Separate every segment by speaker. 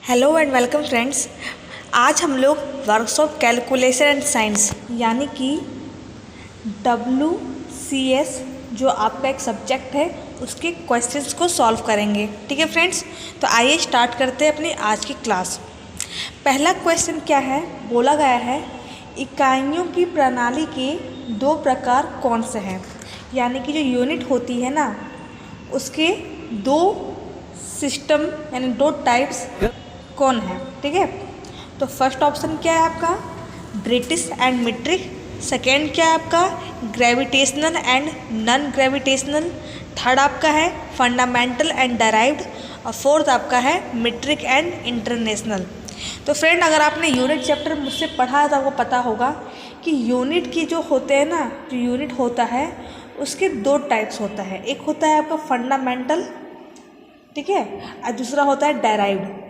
Speaker 1: Hello and welcome friends. आज हम लोग वर्कशॉप कैलकुलेशन एंड साइंस यानी कि WCS जो आपका एक सब्जेक्ट है उसके क्वेश्चंस को सॉल्व करेंगे। ठीक है फ्रेंड्स, तो आइए स्टार्ट करते हैं अपनी आज की क्लास। पहला क्वेश्चन क्या है, बोला गया है इकाइयों की प्रणाली के दो प्रकार कौन से हैं। यानी कि जो यूनिट होती है ना उसके दो सिस्टम यानी दो टाइप्स कौन है। ठीक है, तो फर्स्ट ऑप्शन क्या है आपका ब्रिटिश एंड मीट्रिक, सेकेंड क्या है आपका gravitational and non gravitational, third आपका है फंडामेंटल एंड डराइव्ड और फोर्थ आपका है मीट्रिक एंड इंटरनेशनल। तो फ्रेंड, अगर आपने यूनिट चैप्टर मुझसे पढ़ा है तो आपको पता होगा कि यूनिट की जो होते हैं ना, जो यूनिट होता है उसके दो टाइप्स होता है। एक होता है आपका फंडामेंटल, ठीक है, और दूसरा होता है डराइव्ड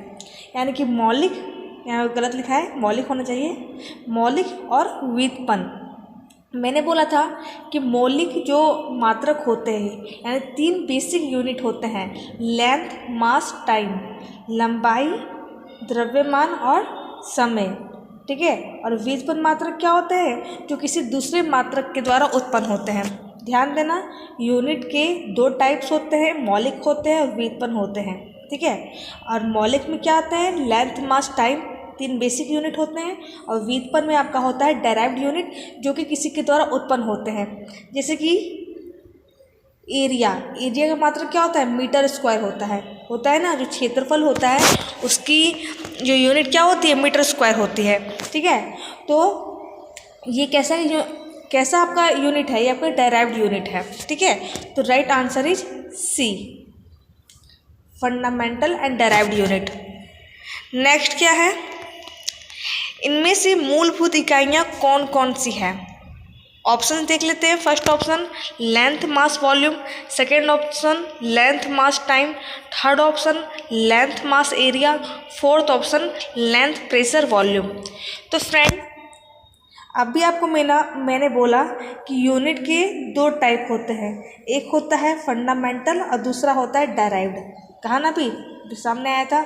Speaker 1: यानी कि मौलिक, यहाँ गलत लिखा है मौलिक होना चाहिए, मौलिक और व्युत्पन्न। मैंने बोला था कि मौलिक जो मात्रक होते हैं यानी तीन बेसिक यूनिट होते हैं, लेंथ, मास, टाइम, लंबाई, द्रव्यमान और समय। ठीक है, और व्युत्पन्न मात्रक क्या होते हैं, जो किसी दूसरे मात्रक के द्वारा उत्पन्न होते हैं। ध्यान देना, यूनिट के दो टाइप्स होते हैं, मौलिक होते हैं और व्युत्पन्न होते हैं। ठीक है, और मौलिक में क्या आते हैं लेंथ, मास, टाइम, तीन बेसिक यूनिट होते हैं, और व्युत्पन्न में आपका होता है डेराइव्ड यूनिट जो कि किसी के द्वारा उत्पन्न होते हैं। जैसे कि एरिया, एरिया का मात्रक क्या होता है मीटर स्क्वायर होता है ना, जो क्षेत्रफल होता है उसकी जो यूनिट क्या होती है मीटर स्क्वायर होती है। ठीक है, तो ये कैसा आपका यूनिट है, ये आपका डेराइव्ड यूनिट है। ठीक है, तो right answer is C, fundamental and derived unit. Next क्या है, इनमें से मूलभूत इकाइयाँ कौन कौन सी हैं। ऑप्शन देख लेते हैं। First option length, mass, volume, second option length, mass, time, third option length, mass, area, fourth option length, pressure, volume. तो फ्रेंड, अभी आपको मैंने बोला कि यूनिट के दो टाइप होते हैं, एक होता है फंडामेंटल और दूसरा होता है डेराइव्ड। कहा ना अभी सामने आया था।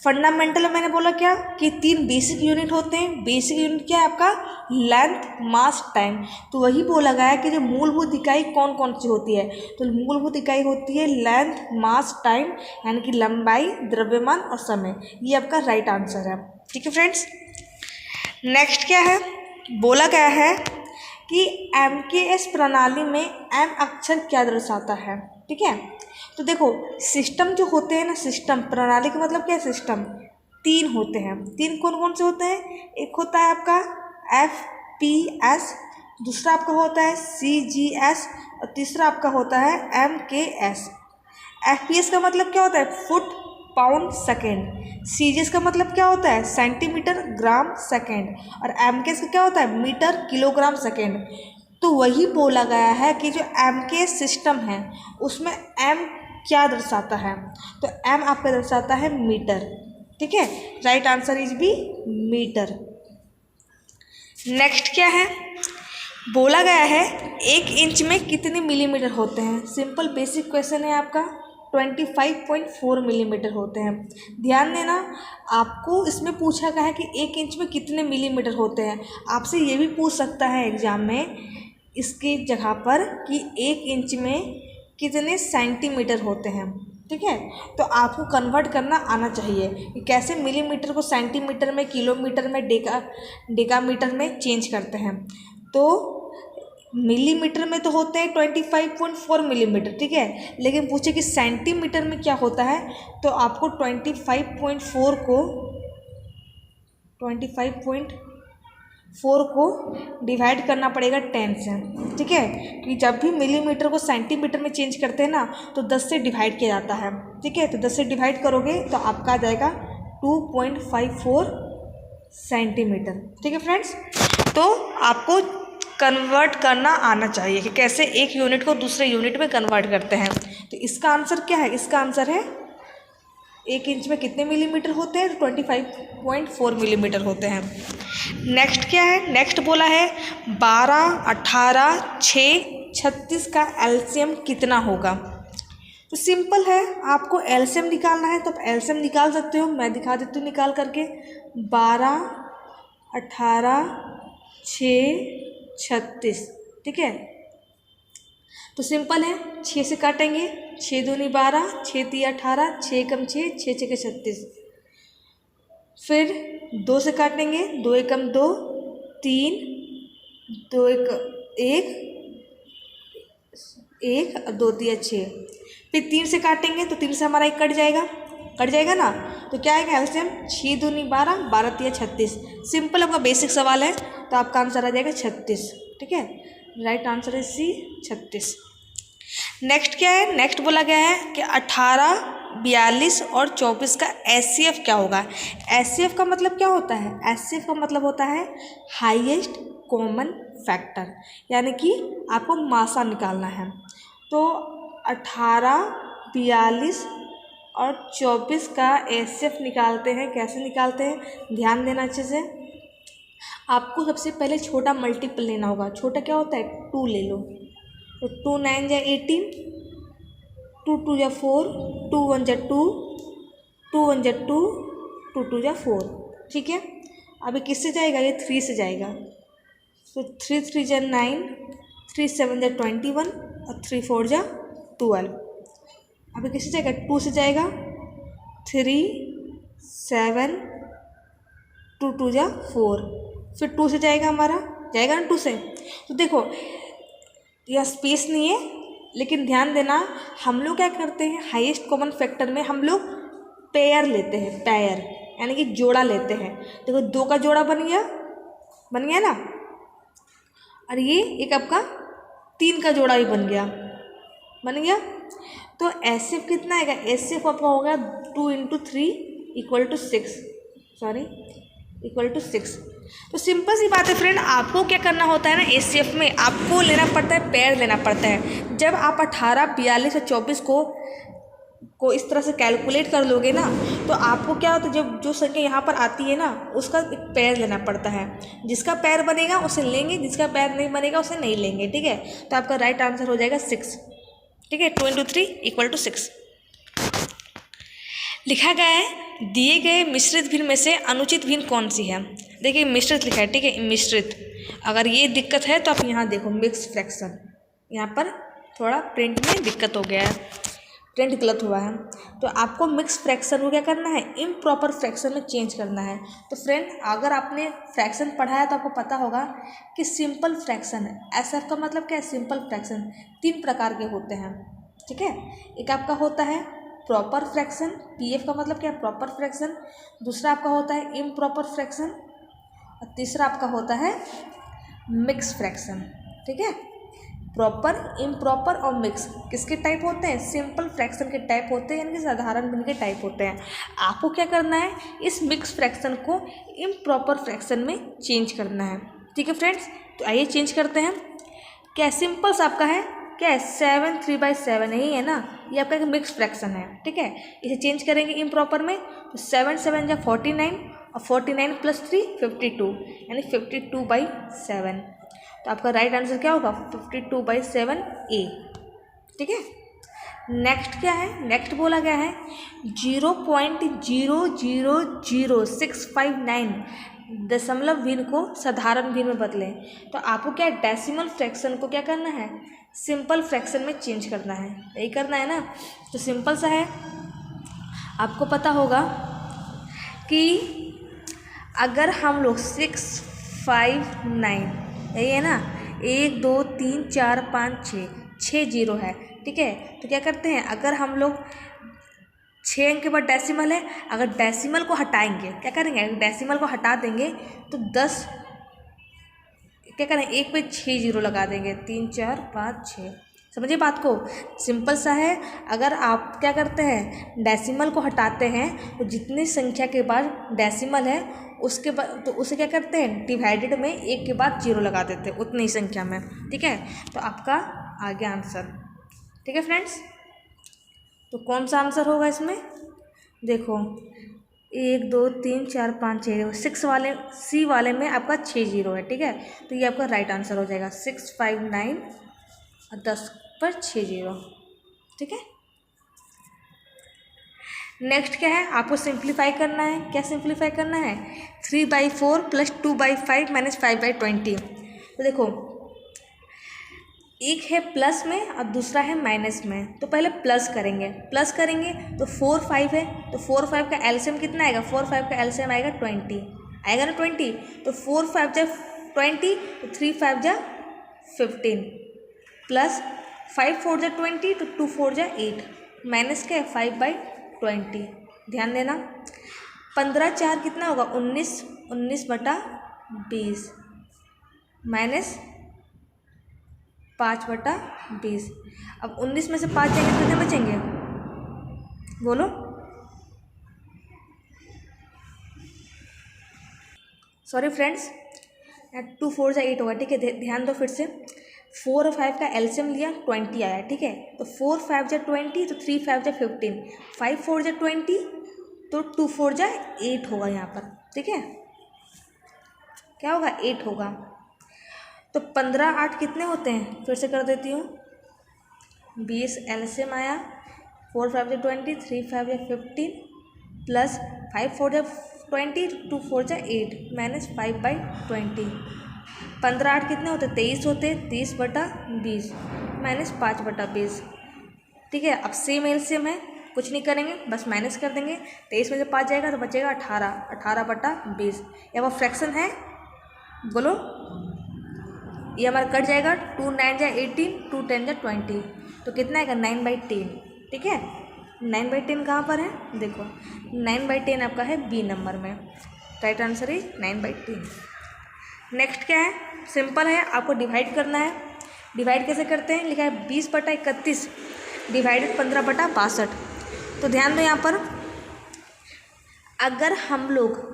Speaker 1: फंडामेंटल मैंने बोला क्या कि तीन बेसिक यूनिट होते हैं। बेसिक यूनिट क्या है आपका लेंथ, मास, टाइम। तो वही बोला गया है कि जो मूलभूत इकाई कौन कौन सी होती है, तो मूलभूत इकाई होती है लेंथ, मास, टाइम यानी कि लंबाई, द्रव्यमान और समय। ये आपका राइट आंसर है। ठीक है फ्रेंड्स, नेक्स्ट क्या है, बोला गया है कि MKS प्रणाली में M अक्षर क्या दर्शाता है। ठीक है, तो देखो सिस्टम जो होते हैं ना, सिस्टम प्रणाली का मतलब क्या है, सिस्टम तीन होते हैं। तीन कौन कौन से होते हैं, एक होता है आपका FPS, दूसरा आपका होता है CGS और तीसरा आपका होता है MKS। FPS का मतलब क्या होता है फुट, पाउंड, सेकेंड। CGS का मतलब क्या होता है सेंटीमीटर, ग्राम, सेकेंड। और MKS का क्या होता है मीटर, किलोग्राम, सेकेंड। तो वही बोला गया है कि जो MKS सिस्टम है उसमें M क्या दर्शाता है, तो M आपका दर्शाता है मीटर। ठीक है, right answer is B metre. Next क्या है, बोला गया है 1 इंच में कितने मिलीमीटर होते हैं। सिंपल बेसिक क्वेश्चन है आपका, 25.4 मिलीमीटर होते हैं। ध्यान देना, आपको इसमें पूछा गया है कि 1 इंच में कितने मिलीमीटर होते हैं। आपसे ये भी पूछ सकता है एग्जाम में इसकी जगह पर कि 1 इंच में कितने सेंटीमीटर होते हैं। ठीक है, तो आपको कन्वर्ट करना आना चाहिए कि कैसे मिलीमीटर को सेंटीमीटर में, किलोमीटर में, डेकामीटर में चेंज करते हैं। तो मिलीमीटर में तो होते हैं 25.4 मिलीमीटर। ठीक है, लेकिन पूछे कि सेंटीमीटर में क्या होता है, तो आपको 25.4 को डिवाइड करना पड़ेगा 10 से। ठीक है, कि जब भी मिलीमीटर को सेंटीमीटर में चेंज करते हैं ना तो 10 से डिवाइड किया जाता है। ठीक है, तो 10 से डिवाइड करोगे तो आपका आ जाएगा 2.54 सेंटीमीटर। ठीक है फ्रेंड्स, तो आपको कन्वर्ट करना आना चाहिए कि कैसे एक यूनिट को दूसरे यूनिट में कन्वर्ट करते हैं। तो इसका आंसर क्या है, इसका आंसर है 1 इंच में कितने मिलीमीटर होते हैं, 25.4 मिलीमीटर होते हैं। नेक्स्ट क्या है, नेक्स्ट बोला है 12, 18, 6, 36 का एलसीएम कितना होगा। तो सिंपल है, आपको एलसीएम निकालना है तो आप एलसीएम निकाल सकते हो। मैं दिखा देती हूँ निकाल करके। 12, 18, 6, 36, ठीक है। तो सिंपल है, 6 से काटेंगे, 6 दूनी 12, 6 तिया 18, 6 एकम 6, 6 छके 36। फिर 2 से काटेंगे, 2 एकम 2, 3, 2 एक 1 और 2 तिया 6। फिर 3 से काटेंगे तो 3 से हमारा 1 कट जाएगा ना। तो क्या आएगा एलसीएम, 6 दूनी 12, 12 तिया 36। सिंपल आपका बेसिक सवाल है, तो आपका आंसर आ जाएगा 36, ठीक है। राइट आंसर है सी, 36। नेक्स्ट क्या है, नेक्स्ट बोला गया है कि 18, 42 और 24 का एचसीएफ क्या होगा। एचसीएफ का मतलब क्या होता है, एचसीएफ का मतलब होता है हाईएस्ट कॉमन फैक्टर, यानी कि आपको मासा निकालना है। तो 18, 42 और 24 का एचसीएफ निकालते हैं। कैसे निकालते हैं, ध्यान देना अच्छे से। आपको सबसे पहले छोटा मल्टीपल लेना होगा। छोटा क्या होता है, 2 ले लो। तो 2 9 जा 18, 2 2 जा 4, 2 1 जा 2, 2 1 जा 2, 2 2 जा 4, ठीक है। अभी किससे जाएगा, ये 3 से जाएगा। तो 3 3 जा 9, 3 7 जा 21 और 3 4 जा 12। अभी किससे जाएगा, 2 से जाएगा, 3 7, 2 2 जा 4। फिर 2 से जाएगा, हमारा जाएगा ना 2 से। तो देखो यह स्पेस नहीं है, लेकिन ध्यान देना हम लोग क्या करते हैं, हाईएस्ट कॉमन फैक्टर में हम लोग पेयर लेते हैं, पेयर यानी कि जोड़ा लेते हैं। देखो 2 का जोड़ा बन गया ना, और ये एक आपका 3 का जोड़ा भी बन गया। तो एचसीएफ कितना आएगा, एचसीएफ आपका होगा 2 × 3 = 6। तो सिंपल सी बात है फ्रेंड, आपको क्या करना होता है ना, एचसीएफ में आपको लेना पड़ता है, पेयर लेना पड़ता है। जब आप 18, 42 और 24 को इस तरह से कैलकुलेट कर लोगे ना, तो आपको क्या होता है, जब जो संख्या यहाँ पर आती है ना, उसका एक पेयर लेना पड़ता है। जिसका पेयर बनेगा उसे लेंगे, जिसका पेयर नहीं बनेगा उसे नहीं लेंगे, ठीक है। तो आपका राइट आंसर हो जाएगा 6, ठीक है। 2 × 3 = 6। लिखा गया है, दिए गए मिश्रित भिन्न में से अनुचित भिन्न कौन सी है। देखिए मिश्रित लिखा है, ठीक है, मिश्रित। अगर ये दिक्कत है तो आप यहाँ देखो मिक्स फ्रैक्शन, यहाँ पर थोड़ा प्रिंट में दिक्कत हो गया है, प्रिंट गलत हुआ है। तो आपको मिक्स फ्रैक्शन को क्या करना है, इम्प्रॉपर फ्रैक्शन में चेंज करना है। तो फ्रेंड अगर आपने फ्रैक्शन पढ़ा है तो आपको पता होगा कि सिंपल फ्रैक्शन है, एसएफ का मतलब क्या है, सिंपल फ्रैक्शन 3 प्रकार के होते हैं, ठीक है। एक आपका होता है प्रॉपर फ्रैक्शन, पीएफ का मतलब क्या है, प्रॉपर फ्रैक्शन। दूसरा आपका होता है इम्प्रॉपर फ्रैक्शन, और तीसरा आपका होता है मिक्स फ्रैक्शन, ठीक है। प्रॉपर, इम्प्रॉपर और मिक्स किसके टाइप होते हैं, सिंपल फ्रैक्शन के टाइप होते हैं, यानी कि साधारण भिन्न के टाइप होते हैं। आपको क्या करना है, इस मिक्स फ्रैक्शन को इम्प्रॉपर फ्रैक्शन में चेंज करना है, ठीक है फ्रेंड्स। तो आइए चेंज करते हैं। क्या सिंपल्स आपका है, क्या है 7 3/7 यही है ना, ये आपका एक मिक्स फ्रैक्शन है, ठीक है। इसे चेंज करेंगे इम्प्रॉपर में, तो 7 7 जा 49 और 49 + 3 52, यानी 52/7। तो आपका राइट आंसर क्या होगा, 52/7 ए, ठीक है। नेक्स्ट क्या है, नेक्स्ट बोला गया है 0.000659 दशमलव भिन्न को साधारण भिन्न में बदलें। तो आपको क्या डेसिमल फ्रैक्शन को क्या करना है, सिंपल फ्रैक्शन में चेंज करना है, यही करना है ना। तो सिंपल सा है, आपको पता होगा कि अगर हम लोग 659 यही है ना, 1 2 3 4 5 6 0 है, ठीक है। तो क्या करते हैं, अगर हम लोग 6 अंक के बाद डेसिमल है, अगर डेसिमल को हटाएंगे, क्या करेंगे, डेसिमल को हटा देंगे तो 10 क्या करें, 1 पे 6 0 लगा देंगे, 3 4 5 6। समझिए बात को, सिंपल सा है। अगर आप क्या करते हैं, डेसिमल को हटाते हैं तो जितनी संख्या के बाद डेसिमल है उसके बाद तो उसे क्या करते हैं, डिवाइडेड में 1 के बाद 0 लगा देते हैं उतनी संख्या में, ठीक है। तो आपका आ गया आंसर, ठीक है फ्रेंड्स। तो कौन सा आंसर होगा इसमें, देखो 1 2 3 4 5 6, 6 वाले सी वाले में आपका 6 0 है, ठीक है। तो ये आपका राइट आंसर हो जाएगा 659 और 10 पर 6 0, ठीक है। नेक्स्ट क्या है, आपको सिंप्लीफाई करना है। क्या सिंप्लीफाई करना है, 3/4 प्लस 2/5 माइनस 5/20। तो देखो एक है प्लस में और दूसरा है माइनस में, तो पहले प्लस करेंगे। तो 4 5 है, तो 4 5 का एलसीएम कितना आएगा, 4 5 का एलसीएम आएगा 20, आएगा ना 20। तो 4 5 जा 20, तो 3 5 जा 15 प्लस 5 4 जा 20, तो 2 4 जा 8 माइनस क्या है 5/20। ध्यान देना 15 4 कितना होगा 19, 19/20 माइनस 5/20। अब 19 में से 5 जाएंगे तो कितने बचेंगे, बोलो। सॉरी फ्रेंड्स, 2 4 जा 8 होगा, ठीक है। ध्यान दो फिर से, 4 और 5 का एलसीएम लिया 20 आया, ठीक है। तो 4 5 जा 20, तो 3 5 जा 15, 5 4 जा 20, तो 2 4 जा 8 होगा यहाँ पर, ठीक है। क्या होगा 8 होगा। तो 15 8 कितने होते हैं, फिर से कर देती हूँ। 20 एलसीएम आया, 4 5 जा 20, 3 5 जा 15 प्लस 5 4 जा 20, 2 4 जा 8 माइनस 5/20। 15 8 कितने होते, 23 होते, 23/20 माइनस 5/20, ठीक है। अब सेम एलसीएम है, कुछ नहीं करेंगे, बस माइनस कर देंगे। 23 में से 5 जाएगा तो बचेगा 18, 18/20। ये वो फ्रैक्शन है, बोलो। ये हमारा कट जाएगा, 2 9 जा 18, 2 10 जा 20, तो कितना आएगा 9/10, ठीक है। 9/10 कहाँ पर है, देखो 9/10 आपका है बी नंबर में। Right answer is 9/10। नेक्स्ट क्या है, सिंपल है, आपको डिवाइड करना है। डिवाइड कैसे करते हैं, लिखा है 20/31 डिवाइडेड 15/62। तो ध्यान दो यहाँ पर, अगर हम लोग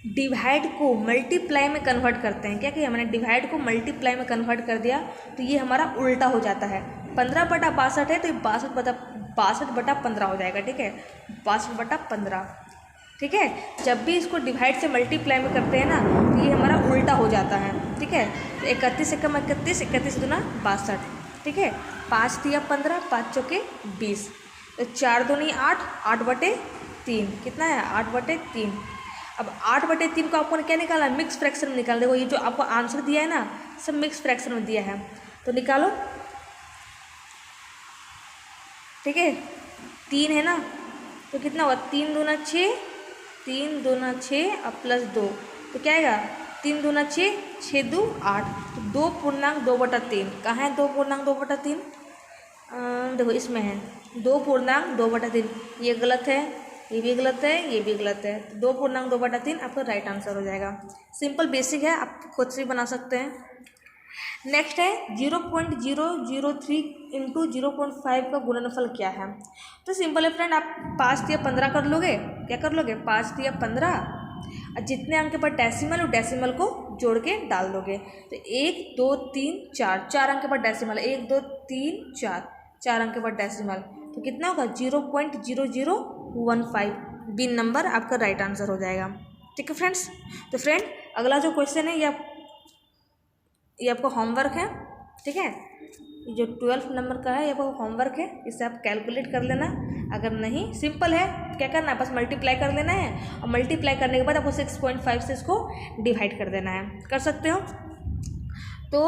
Speaker 1: डिवाइड को मल्टीप्लाई में कन्वर्ट करते हैं, क्या किया मैंने, डिवाइड को मल्टीप्लाई में कन्वर्ट कर दिया, तो ये हमारा उल्टा हो जाता है। 15/62 है तो ये 62/15 हो जाएगा, ठीक है। 62/15, ठीक है। जब भी इसको डिवाइड से मल्टीप्लाई में करते हैं ना, तो ये हमारा उल्टा हो जाता है, ठीक है। तो 31 एकम 31, 31 दूना 62, ठीक है। 5 तिया 15, 5 चौके 20, तो 4 दूनी 8, 8/3 कितना है 8/3। अब 8/3 को आपको क्या निकालना है, मिक्स फ्रैक्शन में निकाल। देखो ये जो आपको आंसर दिया है ना, सब मिक्स फ्रैक्शन में दिया है, तो निकालो, ठीक है। 3 है ना, तो कितना हुआ 3 दूना 6, 3 दूना 6 अब प्लस 2, तो क्या आएगा 3 दूना 6, 6 2 8, तो 2.2/3। कहाँ है 2.2/3, देखो इसमें है 2.2/3। ये गलत है, ये भी गलत है, ये भी गलत है, तो 2.2/3 आपका राइट आंसर हो जाएगा। सिंपल बेसिक है, आप खुद से बना सकते हैं। नेक्स्ट है 0.003 इंटू 0.5 का गुणनफल क्या है। तो सिंपल है फ्रेंड, आप 5 या 15 कर लोगे, क्या कर लोगे 5 या 15, और जितने अंक पर डेसिमल, डेसिमल को जोड़ के डाल दोगे। तो 1 2 3 4, 4 अंक पर डेसिमल, 1 2 3 4, 4 अंक पर डेसिमल, तो कितना होगा 0.0015। बी नंबर आपका राइट आंसर हो जाएगा, ठीक है फ्रेंड्स। तो फ्रेंड अगला जो क्वेश्चन है ये आपका होमवर्क है, ठीक है। ये जो 12 नंबर का है ये आपका होमवर्क है, इसे आप कैलकुलेट कर लेना। अगर नहीं, सिंपल है, क्या करना है बस मल्टीप्लाई कर लेना है, और मल्टीप्लाई करने के बाद आपको 6.5 से इसको डिवाइड कर देना है, कर सकते हो। तो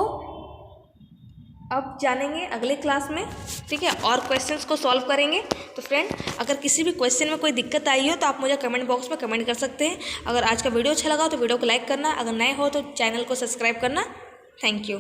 Speaker 1: अब जानेंगे अगले क्लास में, ठीक है, और क्वेश्चंस को सॉल्व करेंगे। तो फ्रेंड अगर किसी भी क्वेश्चन में कोई दिक्कत आई हो तो आप मुझे कमेंट बॉक्स में कमेंट कर सकते हैं। अगर आज का वीडियो अच्छा लगा तो वीडियो को लाइक करना, अगर नए हो तो चैनल को सब्सक्राइब करना। Thank you.